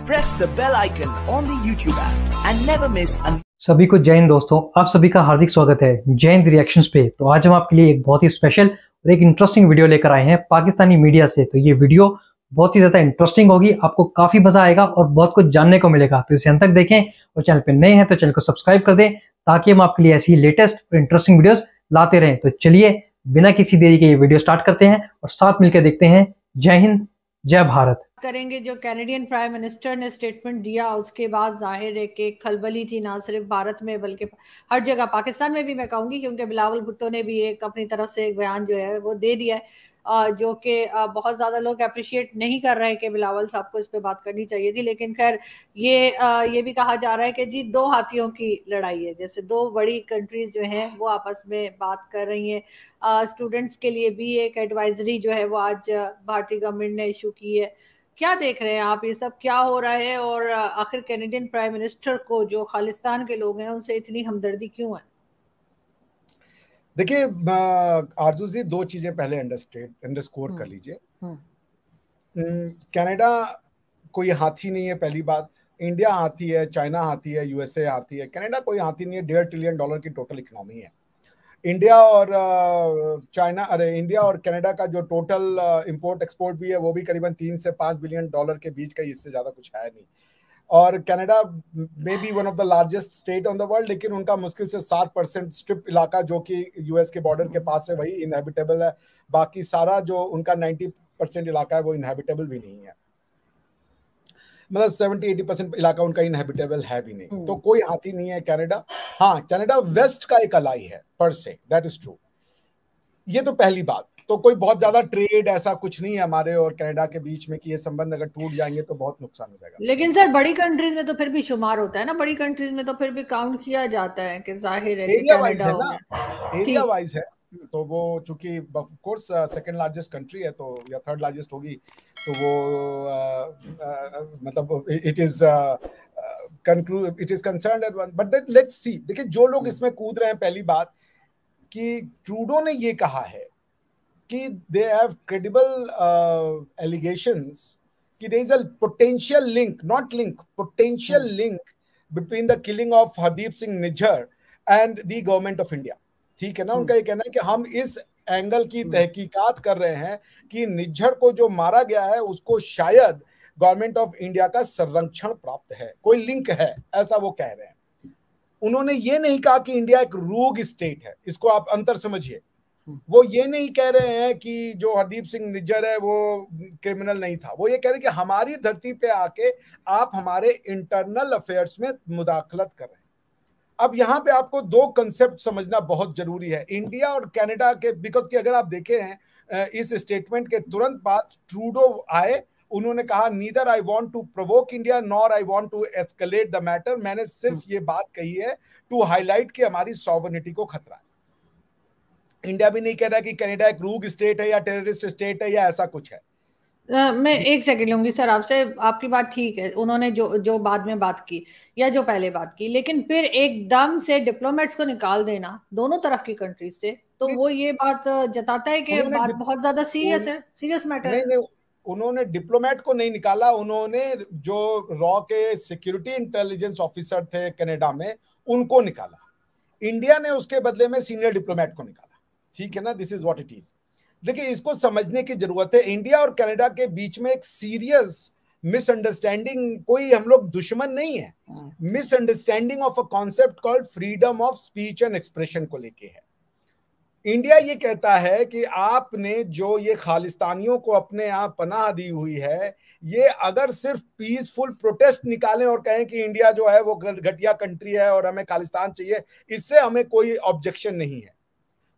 press the bell icon on the YouTube app and never miss an सभी को जय हिंद दोस्तों, आप सभी का हार्दिक स्वागत है जय हिंद रिएक्शंस पे। तो आज हम आपके लिए एक बहुत ही स्पेशल और एक इंटरेस्टिंग वीडियो लेकर आए हैं पाकिस्तानी मीडिया से। तो ये वीडियो बहुत ही ज्यादा इंटरेस्टिंग होगी, आपको काफी मजा आएगा और बहुत कुछ जानने को मिलेगा। तो इसे अंत तक देखें और चैनल पे नए हैं तो चैनल को सब्सक्राइब कर दें ताकि हम आपके लिए ऐसी ही लेटेस्ट और इंटरेस्टिंग वीडियोस लाते रहें। तो चलिए बिना किसी देरी के ये वीडियो स्टार्ट करते हैं और साथ मिलकर देखते हैं। जय हिंद, जय भारत। करेंगे जो कैनेडियन प्राइम मिनिस्टर ने स्टेटमेंट दिया उसके बाद जाहिर है कि खलबली थी, ना सिर्फ भारत में बल्कि हर जगह, पाकिस्तान में भी मैं कहूंगी, क्योंकि बिलावल भुट्टो ने भी एक अपनी तरफ से एक बयान जो है वो दे दिया है, जो कि बहुत ज़्यादा लोग अप्रिशिएट नहीं कर रहे हैं कि बिलावल साहब को इस पे बात करनी चाहिए थी। लेकिन खैर ये भी कहा जा रहा है कि जी दो हाथियों की लड़ाई है, जैसे दो बड़ी कंट्रीज जो हैं वो आपस में बात कर रही हैं। स्टूडेंट्स के लिए भी एक एडवाइजरी जो है वो आज भारतीय गवर्नमेंट ने इशू की है। क्या देख रहे हैं आप, ये सब क्या हो रहा है और आखिर कैनेडियन प्राइम मिनिस्टर को जो खालिस्तान के लोग हैं उनसे इतनी हमदर्दी क्यों है? देखिए आरजू जी, दो चीजें पहले अंडरस्कोर कर लीजिए। कनाडा कोई हाथी नहीं है, पहली बात। इंडिया हाथी है, चाइना हाथी है, यूएसए हाथी है, कनाडा कोई हाथी नहीं है। $1.5 ट्रिलियन की टोटल इकोनॉमी है। इंडिया और इंडिया और कनाडा का जो टोटल इंपोर्ट एक्सपोर्ट भी है वो भी करीबन $3 से $5 बिलियन के बीच का, इससे ज्यादा कुछ है नहीं। और कनाडा में भी one of the largest state on the world, लेकिन उनका मुश्किल से 7% स्ट्रिप इलाका जो कि यूएस के बॉर्डर के पास है वही इनहेबिटेबल है। बाकी सारा जो उनका 90% इलाका है वो इनहेबिटेबल भी नहीं है, मतलब 70-80% इलाका उनका इनहेबिटेबल है भी नहीं। तो कोई हाथी नहीं है कनाडा। हाँ, कनाडा वेस्ट का एक अलाई है पर से, दैट इज ट्रू। ये तो पहली बात। तो कोई बहुत ज्यादा ट्रेड ऐसा कुछ नहीं है हमारे और कनाडा के बीच में कि ये संबंध अगर टूट जाएंगे तो बहुत नुकसान हो जाएगा। लेकिन सर बड़ी कंट्रीज में तो फिर भी शुमार होता है ना, बड़ी कंट्रीज में तो फिर भी काउंट किया जाता है कि जाहिर है कि एरिया वाइज कनाडा है ना, एरिया वाइज है। तो वो चूंकि of course second largest country है तो, या थर्ड लार्जेस्ट होगी, तो वो मतलब it is concerned at one. But let's see. देखिए जो लोग इसमें कूद रहे हैं, पहली बात कि ट्रूडो ने ये कहा है कि दे हैव क्रेडिबल एलिगेशंस कि there is a potential link, not link, potential link between the killing of Hardeep Singh Nijjar and the government of India. ठीक है ना, उनका ये कहना है कि हम इस एंगल की तहकीकात कर रहे हैं कि निज्जर को जो मारा गया है उसको शायद गवर्नमेंट ऑफ इंडिया का संरक्षण प्राप्त है, कोई लिंक है, ऐसा वो कह रहे हैं। उन्होंने ये नहीं कहा कि इंडिया एक रोग स्टेट है, इसको आप अंतर समझिए। वो ये नहीं कह रहे हैं कि जो हरदीप सिंह निज्जर है वो क्रिमिनल नहीं था। वो ये कह रहे हैं कि हमारी धरती पे आके आप हमारे इंटरनल अफेयर्स में मुदाखलत कर रहे हैं। अब यहाँ पे आपको दो कंसेप्ट समझना बहुत जरूरी है, इंडिया और कनाडा के। बिकॉज कि अगर आप देखें हैं इस स्टेटमेंट के तुरंत बाद ट्रूडो आए, उन्होंने कहा neither I want to provoke India nor I want to escalate the matter. मैंने सिर्फ ये बात कही है टू हाईलाइट कि हमारी सॉवरेनिटी को खतरा है। इंडिया भी नहीं कह रहा कि कनाडा एक रूग स्टेट है या टेररिस्ट स्टेट है या ऐसा कुछ है। मैं एक सेकंड लूंगी सर आपसे। आपकी बात ठीक है, उन्होंने जो बाद में बात की या जो पहले बात की, लेकिन फिर एकदम से डिप्लोमेट्स को निकाल देना दोनों तरफ की कंट्रीज से, तो वो ये बात जताता है कि बात बहुत ज्यादा सीरियस है, सीरियस मैटर है। नहीं, उन्होंने डिप्लोमेट को नहीं निकाला, उन्होंने जो रॉ के सिक्योरिटी इंटेलिजेंस ऑफिसर थे कनाडा में उनको निकाला। इंडिया ने उसके बदले में सीनियर डिप्लोमेट को निकाला। ठीक है ना, this is what it is. देखिए इसको समझने की जरूरत है। इंडिया और कनाडा के बीच में एक सीरियस मिसअंडरस्टैंडिंग, कोई हम लोग दुश्मन नहीं है, misunderstanding of a concept called freedom of speech and expression को लेके है। इंडिया ये कहता है कि आपने जो ये खालिस्तानियों को अपने यहाँ पनाह दी हुई है, ये अगर सिर्फ पीसफुल प्रोटेस्ट निकालें और कहें कि इंडिया जो है वो घटिया कंट्री है और हमें खालिस्तान चाहिए, इससे हमें कोई ऑब्जेक्शन नहीं है।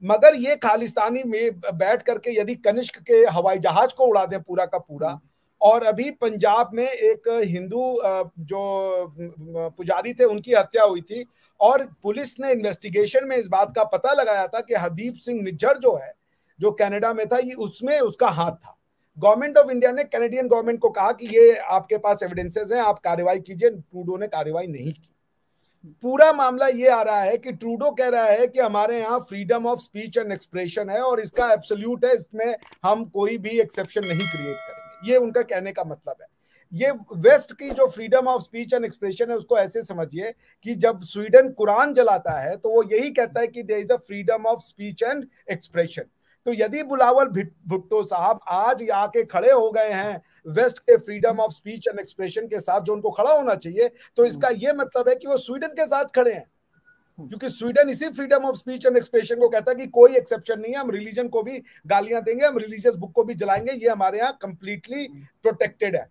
मगर ये खालिस्तानी में बैठ करके यदि कनिष्क के हवाई जहाज को उड़ा दें पूरा का पूरा, और अभी पंजाब में एक हिंदू जो पुजारी थे उनकी हत्या हुई थी और पुलिस ने इन्वेस्टिगेशन में इस बात का पता लगाया था कि हरदीप सिंह निज्जर जो है, जो कनाडा में था, ये उसमें उसका हाथ था। गवर्नमेंट ऑफ इंडिया ने कैनेडियन गवर्नमेंट को कहा कि ये आपके पास एविडेंसेस हैं, आप कार्रवाई कीजिए। ट्रूडो ने कार्रवाई नहीं की। पूरा मामला ये आ रहा है कि ट्रूडो कह रहा है कि हमारे यहाँ freedom of speech and expression है और इसका एब्सोल्यूट है, इसमें हम कोई भी एक्सेप्शन नहीं क्रिएट करेंगे। ये उनका कहने का मतलब है। ये वेस्ट की जो freedom of speech and expression है उसको ऐसे समझिए कि जब स्वीडन कुरान जलाता है तो वो यही कहता है कि there is a freedom of speech and expression. तो यदि बिलावल भुट्टो साहब आज आके खड़े हो गए हैं वेस्ट के freedom of speech and expression के साथ, जो उनको खड़ा होना चाहिए, तो इसका यह मतलब है कि वो स्वीडन के साथ खड़े हैं, क्योंकि स्वीडन इसी freedom of speech and expression को कहता है कि कोई एक्सेप्शन नहीं है, हम रिलीजन को भी गालियां देंगे, हम रिलीजियस बुक को भी जलाएंगे, ये हमारे यहाँ कंप्लीटली प्रोटेक्टेड है।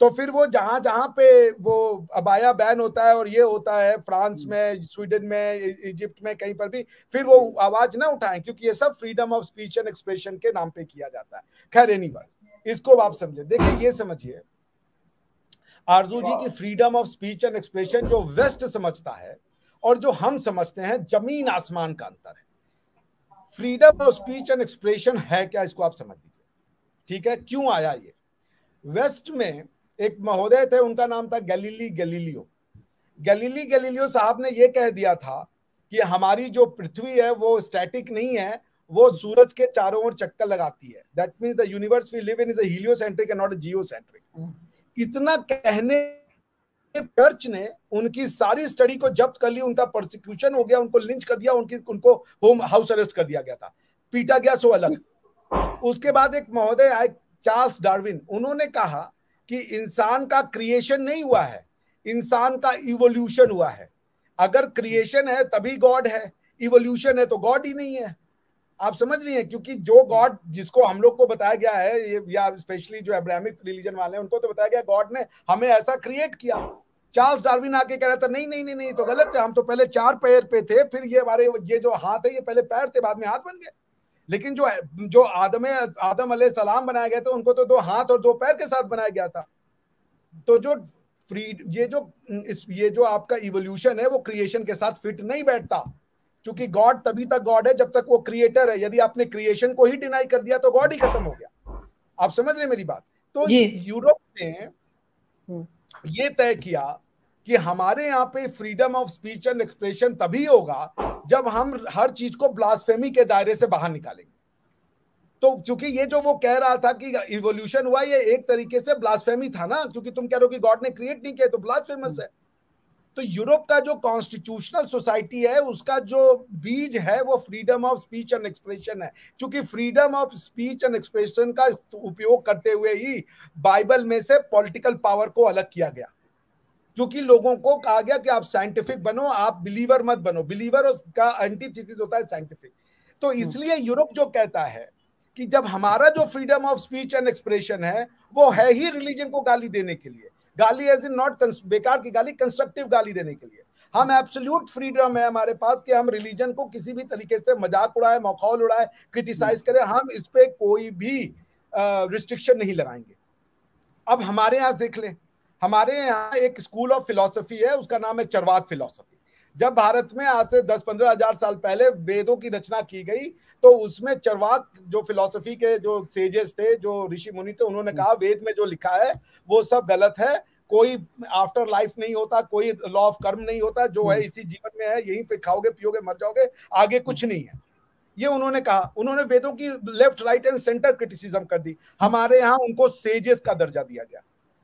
तो फिर वो जहां जहां पे वो अबाया बैन होता है और ये होता है फ्रांस में, स्वीडन में, इजिप्ट में, कहीं पर भी, फिर वो आवाज ना उठाएं, क्योंकि ये सब freedom of speech and expression के नाम पे किया जाता है। खैर एनीवेज, इसको आप समझे। देखिए ये समझिए, आरजू जी की freedom of speech and expression जो वेस्ट समझता है और जो हम समझते हैं, जमीन आसमान का अंतर है। Freedom of speech and expression है क्या, इसको आप समझ लीजिए, ठीक है। क्यों आया ये? वेस्ट में एक महोदय थे, उनका नाम था गैलीलियो। गैलीलियो साहब ने यह कह दिया था कि हमारी जो पृथ्वी है वो स्टैटिक नहीं है, वो सूरज के चारों ओर चक्कर लगाती है। That means the universe we live in is a heliocentric and not a geocentric. इतना कहने चर्च ने उनकी सारी स्टडी को जब्त कर लिया, उनका प्रोसिक्यूशन हो गया, उनको लिंच कर दिया, उनको होम हाउस अरेस्ट कर दिया गया था, पीटा गया, सो अलग। उसके बाद एक महोदय आए, चार्ल्स डार्विन, उन्होंने कहा कि इंसान का क्रिएशन नहीं हुआ है, इंसान का इवोल्यूशन हुआ है। अगर क्रिएशन है तभी गॉड है, इवोल्यूशन है तो गॉड ही नहीं है। आप समझ रही हैं, क्योंकि जो गॉड जिसको हम लोग को बताया गया है, या स्पेशली जो अब्राहमिक रिलीजन वाले हैं, उनको तो बताया गया गॉड ने हमें ऐसा क्रिएट किया। चार्ल्स डार्विन आके कह रहा था नहीं नहीं नहीं नहीं, तो गलत है, हम तो पहले 4 पैर पे थे, फिर ये हमारे ये जो हाथ है ये पहले पैर थे, बाद में हाथ बन गए। लेकिन जो आदम अलैहिस्सलाम बनाया गया था, उनको तो 2 हाथ और 2 पैर के साथ बनाया गया था। तो जो ये जो आपका इवोल्यूशन है वो क्रिएशन के साथ फिट नहीं बैठता, क्योंकि गॉड तभी तक गॉड है जब तक वो क्रिएटर है। यदि आपने क्रिएशन को ही डिनाई कर दिया तो गॉड ही खत्म हो गया। आप समझ रहे मेरी बात? तो यूरोप ने ये तय किया कि हमारे यहाँ पे freedom of speech and expression तभी होगा जब हम हर चीज को ब्लास्फेमी के दायरे से बाहर निकालेंगे। तो क्योंकि ये जो वो कह रहा था कि इवोल्यूशन हुआ, ये एक तरीके से ब्लास्फेमी था ना, क्योंकि तुम कह रहे हो कि गॉड ने क्रिएट नहीं किया, तो ब्लास्फेमस है। तो यूरोप का जो कॉन्स्टिट्यूशनल सोसाइटी है उसका जो बीज है वो freedom of speech and expression है, क्योंकि freedom of speech and expression का उपयोग करते हुए ही बाइबल में से पॉलिटिकल पावर को अलग किया गया, क्योंकि लोगों को कहा गया कि आप साइंटिफिक बनो, आप बिलीवर मत बनो। बिलीवर का एंटीथेसिस होता है साइंटिफिक। तो इसलिए यूरोप जो कहता है कि जब हमारा जो freedom of speech and expression है वो है ही रिलीजन को गाली देने के लिए, गाली एज इन नॉट बेकार की गाली, कंस्ट्रक्टिव गाली देने के लिए। हम एब्सोल्यूट फ्रीडम है हमारे पास कि हम रिलीजन को किसी भी तरीके से मजाक उड़ाए, मखौल उड़ाए, क्रिटिसाइज करें, हम इस पे कोई भी रिस्ट्रिक्शन नहीं लगाएंगे। अब हमारे यहाँ देख लें, हमारे यहाँ एक स्कूल ऑफ फिलॉसफी है, उसका नाम है चरवाक फिलॉसफी। जब भारत में आज से 10-15 हजार साल पहले वेदों की रचना की गई, तो उसमें चरवाक जो फिलॉसफी के जो सेजेस थे, जो ऋषि मुनि थे, उन्होंने कहा वेद में जो लिखा है वो सब गलत है, कोई आफ्टर लाइफ नहीं होता, कोई लॉ ऑफ कर्म नहीं होता, जो है इसी जीवन में है, यहीं पे खाओगे पियोगे मर जाओगे, आगे कुछ नहीं है। ये उन्होंने कहा। उन्होंने वेदों की left right and centre criticism कर दी। हमारे यहाँ उनको सेजेस का दर्जा दिया गया,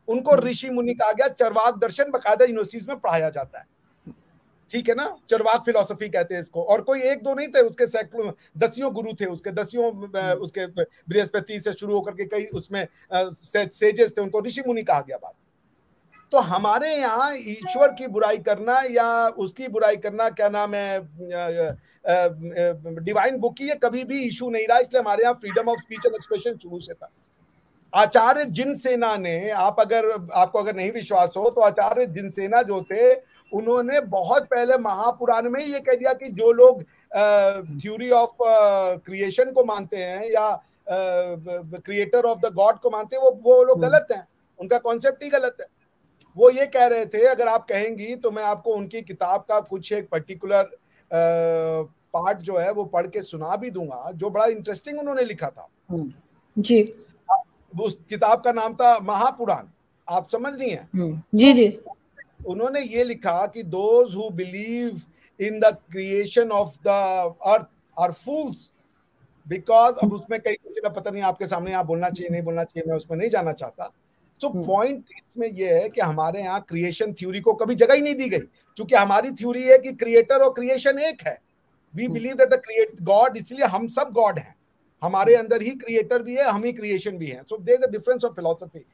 उनको ऋषि मुनि कहा गया। चरवाक दर्शन बकायदा यूनिवर्सिटीज में पढ़ाया जाता है, ठीक है ना, चरवाक फिलॉसफी कहते हैं इसको। और कोई 1-2 नहीं थे, उसके सैकड़ों दसियों गुरु थे, उसके दसियों, उसके बृहस्पति से शुरू होकर के कई उसमें सेजेस थे, उनको ऋषि मुनि कहा गया बात। तो हमारे यहाँ ईश्वर की बुराई करना या उसकी बुराई करना, क्या नाम है, डिवाइन बुक की, ये कभी भी इशू नहीं रहा। इसलिए हमारे यहाँ freedom of speech and expression शुरू से था। आचार्य जिनसेना ने, आपको अगर नहीं विश्वास हो तो आचार्य जिनसेना जो थे, उन्होंने बहुत पहले महापुराण में ये कह दिया कि जो लोग थ्योरी ऑफ क्रिएशन को मानते हैं या क्रिएटर ऑफ द गॉड को मानते हैं, वो लोग गलत हैं, उनका कॉन्सेप्ट ही गलत है। वो ये कह रहे थे, अगर आप कहेंगी तो मैं आपको उनकी किताब का कुछ एक पर्टिकुलर पार्ट जो है वो पढ़ के सुना भी दूंगा, जो बड़ा इंटरेस्टिंग उन्होंने लिखा था जी। उस किताब का नाम था महापुराण। आप समझ रही हैं? जी जी। उन्होंने ये लिखा कि those who believe in the creation of the earth are fools, because अब उसमें कई कुछ पता नहीं आपके सामने, आप बोलना चाहिए नहीं बोलना चाहिए, मैं उसमें नहीं जाना चाहता। तो पॉइंट इसमें यह है कि हमारे यहाँ क्रिएशन थ्योरी को कभी जगह ही नहीं दी गई, क्योंकि हमारी थ्योरी है कि क्रिएटर और क्रिएशन एक है। We believe that the create God, इसलिए हम सब गॉड हैं, हमारे अंदर ही क्रिएटर भी है, हम ही क्रिएशन भी हैं। So there is a difference of philosophy.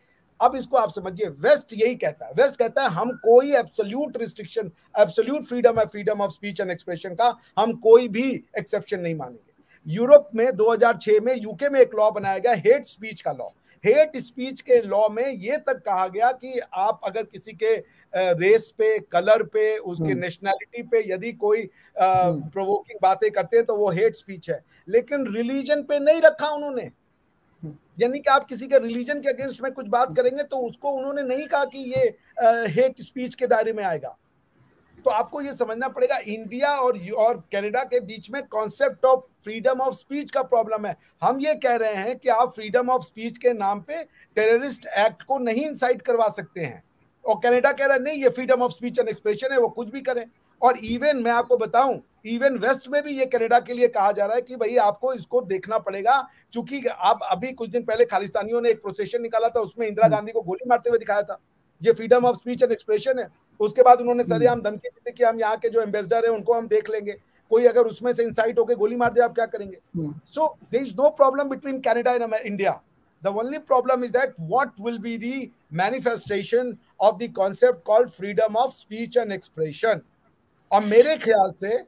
अब इसको आप समझिए, वेस्ट यही कहता है, वेस्ट कहता है हम कोई एब्सोल्यूट रिस्ट्रिक्शन, एब्सोल्यूट फ्रीडम है, freedom of speech and expression का हम कोई भी एक्सेप्शन नहीं मानेंगे। यूरोप में 2006 में यूके में एक लॉ बनाया गया, हेट स्पीच का लॉ। हेट स्पीच के लॉ में ये तक कहा गया कि आप अगर किसी के रेस पे, कलर पे, उसके नेशनैलिटी पे यदि कोई प्रोवोकिंग बातें करते हैं तो वो हेट स्पीच है। लेकिन रिलीजन पे नहीं रखा उन्होंने, यानी कि आप किसी के रिलीजन के अगेंस्ट में कुछ बात करेंगे तो उसको उन्होंने नहीं कहा कि ये हेट स्पीच के दायरे में आएगा। तो आपको ये समझना पड़ेगा, इंडिया और कनाडा के बीच में concept of freedom of speech का प्रॉब्लम है। हम ये कह रहे हैं कि आप फ्रीडम ऑफ स्पीच के नाम पे टेररिस्ट एक्ट को नहीं इंसाइट करवा सकते हैं, और कनाडा कह रहा है नहीं, ये freedom of speech and expression है, वो कुछ भी करें। और इवन मैं आपको बताऊं, इवन वेस्ट में भी ये कनाडा के लिए कहा जा रहा है कि भाई आपको इसको देखना पड़ेगा, क्योंकि आप अभी कुछ दिन पहले खालिस्तानियों ने एक प्रोसेशन निकाला था, उसमें इंदिरा गांधी को गोली मारते हुए दिखाया था। ये freedom of speech and expression है। उसके बाद उन्होंने सरेआम धमकी दी थी कि हम यहाँ के जो एम्बेसडर हैं उनको हम देख लेंगे, कोई अगर उसमें से इंसाइट होकर गोली मार दे आप क्या करेंगे? So there is no problem between Canada and India. The only problem is that what will be the manifestation of the concept called freedom of speech and expression. और मेरे ख्याल से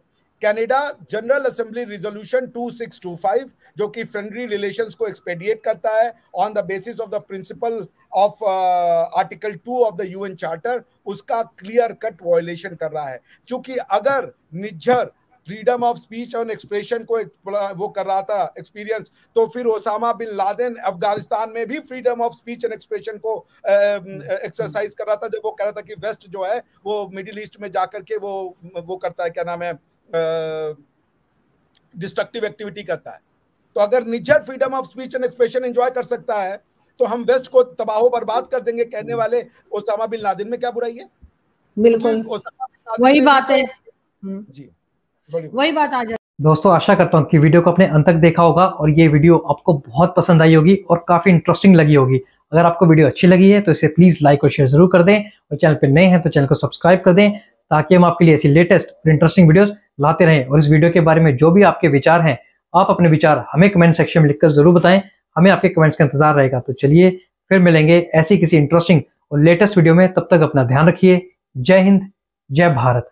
कनाडा जनरल असेंबली रिजोल्यूशन 2625 जो कि friendly relations को एक्सपेडिएट करता है on the basis of the principle of article 2 of the UN charter, उसका क्लियर कट वायलेशन कर रहा है। क्योंकि अगर निज्जर फ्रीडम ऑफ स्पीच और एक्सप्रेशन को वो कर रहा था एक्सपीरियंस, तो फिर ओसामा बिन लादेन अफगानिस्तान में भी freedom of speech and expression को एक्सरसाइज कर रहा था, जब वो कह रहा था कि वेस्ट जो है वो मिडिल ईस्ट में जाकर के वो करता है, क्या नाम है, डिस्ट्रक्टिव एक्टिविटी करता है। तो अगर Nijjar freedom of speech and expression enjoy कर सकता है तो हम वेस्ट को तबाह बर्बाद कर देंगे कहने वाले ओसामा बिन लादेन में क्या बुराई है? बिल्कुल वही बात है जी, वही बात आ जाती। दोस्तों आशा करता हूँ कि वीडियो को अपने अंत तक देखा होगा और ये वीडियो आपको बहुत पसंद आई होगी और काफी इंटरेस्टिंग लगी होगी। अगर आपको वीडियो अच्छी लगी है तो इसे प्लीज लाइक और शेयर जरूर कर दें, और चैनल पर नए हैं तो चैनल को सब्सक्राइब कर दें, ताकि हम आपके लिए ऐसी लेटेस्ट और इंटरेस्टिंग वीडियोस लाते रहें। और इस वीडियो के बारे में जो भी आपके विचार हैं, आप अपने विचार हमें कमेंट सेक्शन में लिखकर जरूर बताएं, हमें आपके कमेंट्स का इंतजार रहेगा। तो चलिए फिर मिलेंगे ऐसी किसी इंटरेस्टिंग और लेटेस्ट वीडियो में, तब तक अपना ध्यान रखिए। जय हिंद, जय भारत।